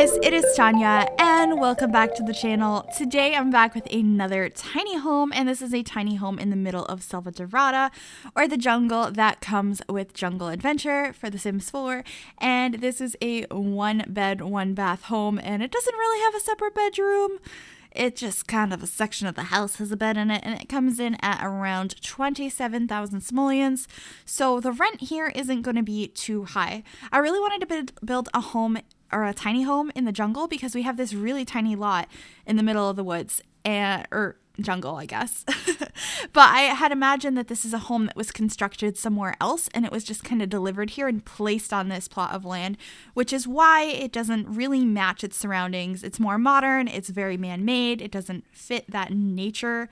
guys, it is Tanya and welcome back to the channel. Today I'm back with another tiny home, and this is a tiny home in the middle of Selva Dorada, or the jungle that comes with Jungle Adventure for The Sims 4. And this is a 1-bed, 1-bath home, and it doesn't really have a separate bedroom. It's just kind of a section of the house has a bed in it, and it comes in at around 27,000 simoleons. So the rent here isn't going to be too high. I really wanted to build a home or a tiny home in the jungle because we have this really tiny lot in the middle of the woods or jungle, I guess. But I had imagined that this is a home that was constructed somewhere else, and it was just kind of delivered here and placed on this plot of land, which is why it doesn't really match its surroundings. It's more modern, it's very man-made, it doesn't fit that nature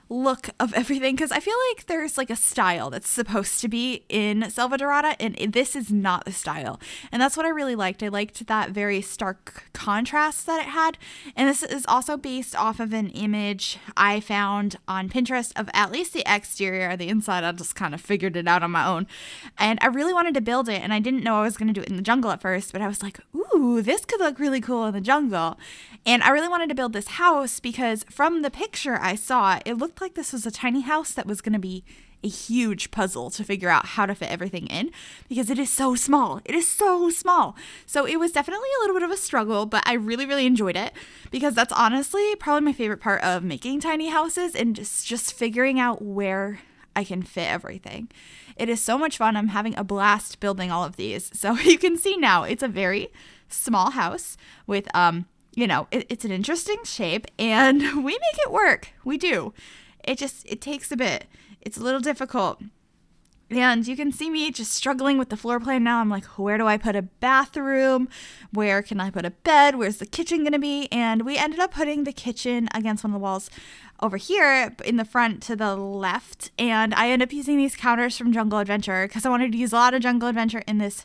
look of everything, because I feel like there's like a style that's supposed to be in Selva Dorada, and this is not the style, and that's what I really liked. I liked that very stark contrast that it had, and this is also based off of an image I found on Pinterest of at least the exterior. The inside, I just kind of figured it out on my own, and I really wanted to build it, and I didn't know I was going to do it in the jungle at first, but I was like, ooh, this could look really cool in the jungle. And I really wanted to build this house because from the picture I saw, it looked like this was a tiny house that was going to be a huge puzzle to figure out how to fit everything in, because it is so small. It is so small. So it was definitely a little bit of a struggle, but I really, really enjoyed it, because that's honestly probably my favorite part of making tiny houses, and just figuring out where I can fit everything. It is so much fun. I'm having a blast building all of these. So you can see now it's a very small house with it's an interesting shape, and we make it work. We do. It takes a bit. It's a little difficult. And you can see me just struggling with the floor plan now. I'm like, where do I put a bathroom? Where can I put a bed? Where's the kitchen going to be? And we ended up putting the kitchen against one of the walls over here in the front to the left. And I ended up using these counters from Jungle Adventure because I wanted to use a lot of Jungle Adventure in this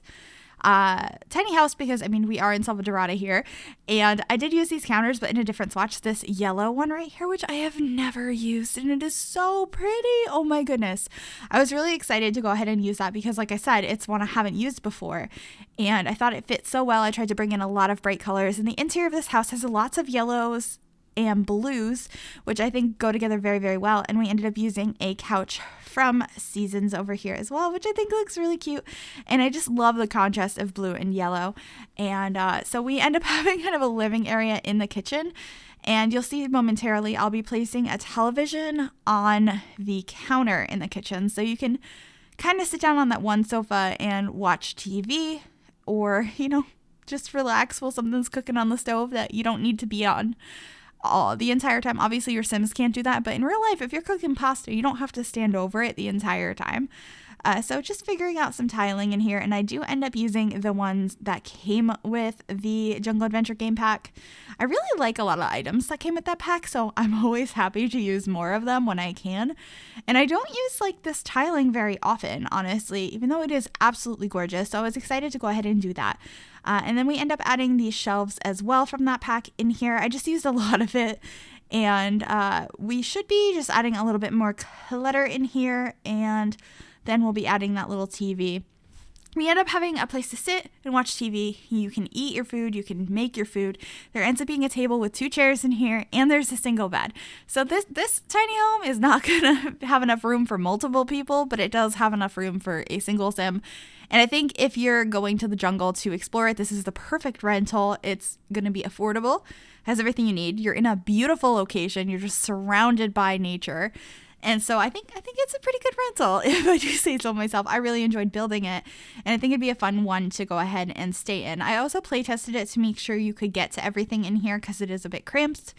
tiny house, because we are in Selva Dorada here, and I did use these counters but in a different swatch, this yellow one right here, which I have never used, and it is so pretty. Oh my goodness, I was really excited to go ahead and use that because, like I said, it's one I haven't used before, and I thought it fit so well. I tried to bring in a lot of bright colors, and the interior of this house has lots of yellows and blues, which I think go together very, very well. And we ended up using a couch from Seasons over here as well, which I think looks really cute. And I just love the contrast of blue and yellow. And so we end up having kind of a living area in the kitchen. And you'll see momentarily I'll be placing a television on the counter in the kitchen, so you can kind of sit down on that one sofa and watch TV, or just relax while something's cooking on the stove that you don't need to be on the entire time. Obviously your Sims can't do that, but in real life, if you're cooking pasta, you don't have to stand over it the entire time. So just figuring out some tiling in here, and I do end up using the ones that came with the Jungle Adventure game pack. I really like a lot of items that came with that pack, so I'm always happy to use more of them when I can. And I don't use this tiling very often, honestly, even though it is absolutely gorgeous. So I was excited to go ahead and do that. And then we end up adding these shelves as well from that pack in here. I just used a lot of it, and we should be just adding a little bit more clutter in here, and then we'll be adding that little TV. We end up having a place to sit and watch TV. You can eat your food, you can make your food. There ends up being a table with 2 chairs in here, and there's a single bed. So this tiny home is not gonna have enough room for multiple people, but it does have enough room for a single Sim. And I think if you're going to the jungle to explore it, this is the perfect rental. It's gonna be affordable, has everything you need. You're in a beautiful location. You're just surrounded by nature. And so I think it's a pretty good rental, if I do say so myself. I really enjoyed building it, and I think it'd be a fun one to go ahead and stay in. I also play tested it to make sure you could get to everything in here, because it is a bit cramped,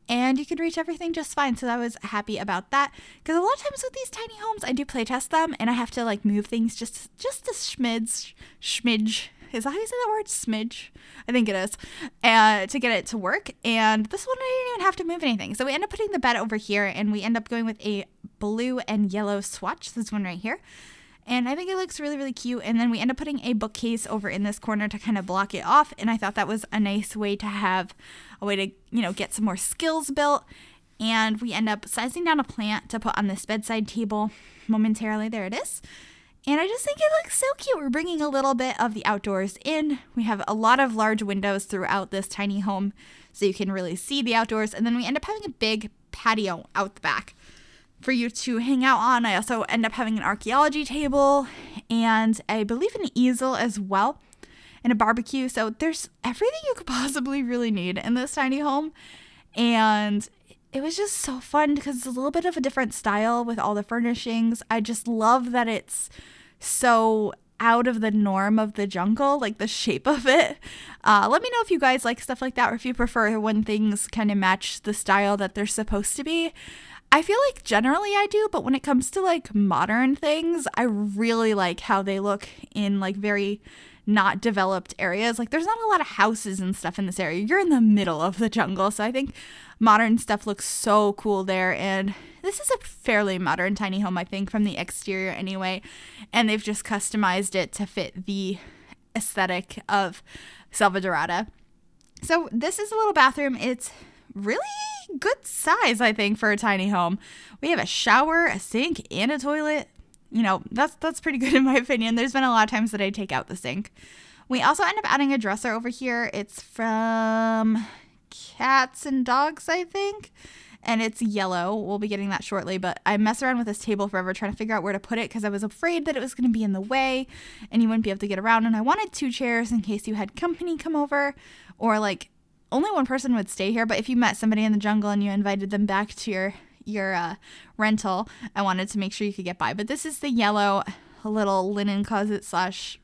and you could reach everything just fine. So I was happy about that, because a lot of times with these tiny homes, I do play test them, and I have to move things just a schmidge. Is that how you say that word? Smidge? I think it is. To get it to work. And this one, I didn't even have to move anything. So we end up putting the bed over here, and we end up going with a blue and yellow swatch. This one right here. And I think it looks really, really cute. And then we end up putting a bookcase over in this corner to kind of block it off. And I thought that was a nice way to have a way to, get some more skills built. And we end up sizing down a plant to put on this bedside table momentarily. There it is. And I just think it looks so cute. We're bringing a little bit of the outdoors in. We have a lot of large windows throughout this tiny home so you can really see the outdoors. And then we end up having a big patio out the back for you to hang out on. I also end up having an archaeology table and I believe an easel as well and a barbecue. So there's everything you could possibly really need in this tiny home. And it was just so fun because it's a little bit of a different style with all the furnishings. I just love that it's so out of the norm of the jungle, like the shape of it. Let me know if you guys like stuff like that or if you prefer when things kind of match the style that they're supposed to be. I feel like generally I do, but when it comes to like modern things, I really like how they look in like very not developed areas. Like there's not a lot of houses and stuff in this area. You're in the middle of the jungle, so I think modern stuff looks so cool there. And this is a fairly modern tiny home, I think, from the exterior anyway. And they've just customized it to fit the aesthetic of Selva Dorada. So this is a little bathroom. It's really good size, I think, for a tiny home. We have a shower, a sink, and a toilet. You know, that's pretty good in my opinion. There's been a lot of times that I take out the sink. We also end up adding a dresser over here. It's from Cats and Dogs, I think. And it's yellow. We'll be getting that shortly. But I mess around with this table forever trying to figure out where to put it because I was afraid that it was going to be in the way and you wouldn't be able to get around. And I wanted 2 chairs in case you had company come over or like only one person would stay here. But if you met somebody in the jungle and you invited them back to your rental, I wanted to make sure you could get by. But this is the yellow little linen closet slash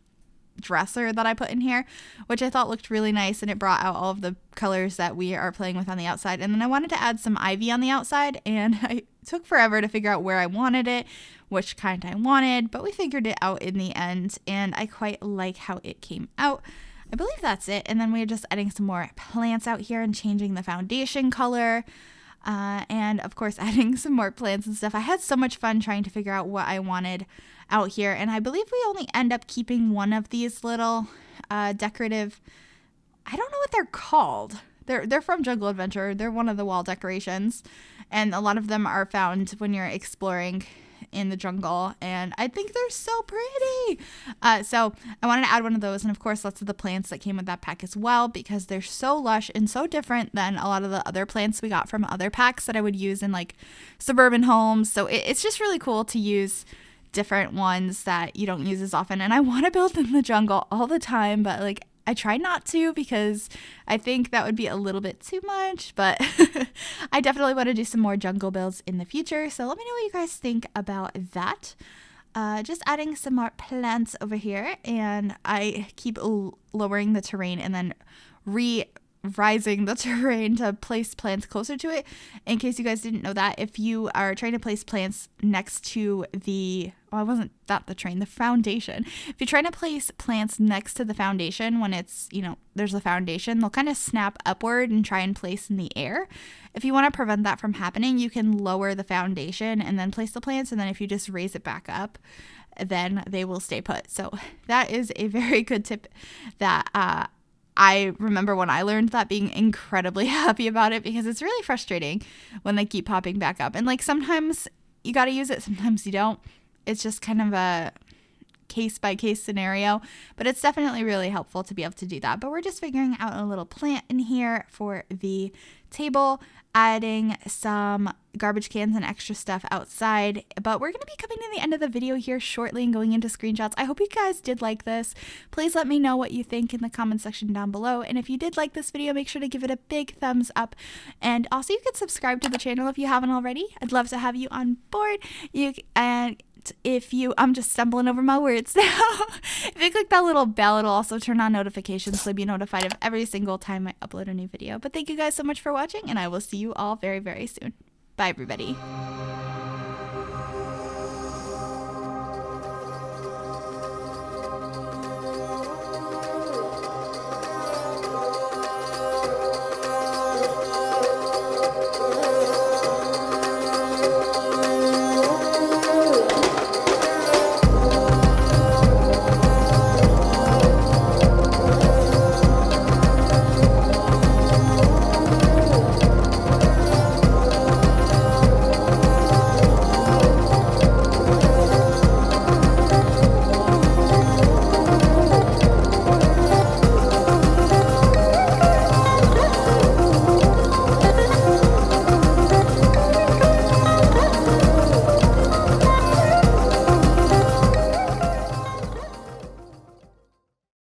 dresser that I put in here, which I thought looked really nice, and it brought out all of the colors that we are playing with on the outside. And then I wanted to add some ivy on the outside, and I took forever to figure out where I wanted it, which kind I wanted, but we figured it out in the end, and I quite like how it came out. I believe that's it. And then we're just adding some more plants out here and changing the foundation color. And of course adding some more plants and stuff. I had so much fun trying to figure out what I wanted out here, and I believe we only end up keeping one of these little decorative, I don't know what they're called. They're from Jungle Adventure. They're one of the wall decorations, and a lot of them are found when you're exploring in the jungle, and I think they're so pretty. So I wanted to add one of those, and of course lots of the plants that came with that pack as well, because they're so lush and so different than a lot of the other plants we got from other packs that I would use in like suburban homes. So it's just really cool to use different ones that you don't use as often. And I want to build in the jungle all the time, but like I try not to because I think that would be a little bit too much, but I definitely want to do some more jungle builds in the future. So let me know what you guys think about that. Just adding some more plants over here, and I keep lowering the terrain and then rising the terrain to place plants closer to it. In case you guys didn't know that, if you are trying to place plants next to the foundation. If you're trying to place plants next to the foundation when it's, there's a foundation, they'll kind of snap upward and try and place in the air. If you want to prevent that from happening, you can lower the foundation and then place the plants. And then if you just raise it back up, then they will stay put. So that is a very good tip that, I remember when I learned that, being incredibly happy about it, because it's really frustrating when they keep popping back up. And like sometimes you got to use it, sometimes you don't. It's just kind of a case by case scenario, but it's definitely really helpful to be able to do that. But we're just figuring out a little plant in here for the table, adding some garbage cans and extra stuff outside. But we're going to be coming to the end of the video here shortly and going into screenshots. I hope you guys did like this. Please let me know what you think in the comment section down below. And if you did like this video, make sure to give it a big thumbs up. And also you can subscribe to the channel if you haven't already. I'd love to have you on board. I'm just stumbling over my words now. If you click that little bell, it'll also turn on notifications so you'll be notified of every single time I upload a new video. But thank you guys so much for watching, and I will see you all very, very soon. Bye, everybody.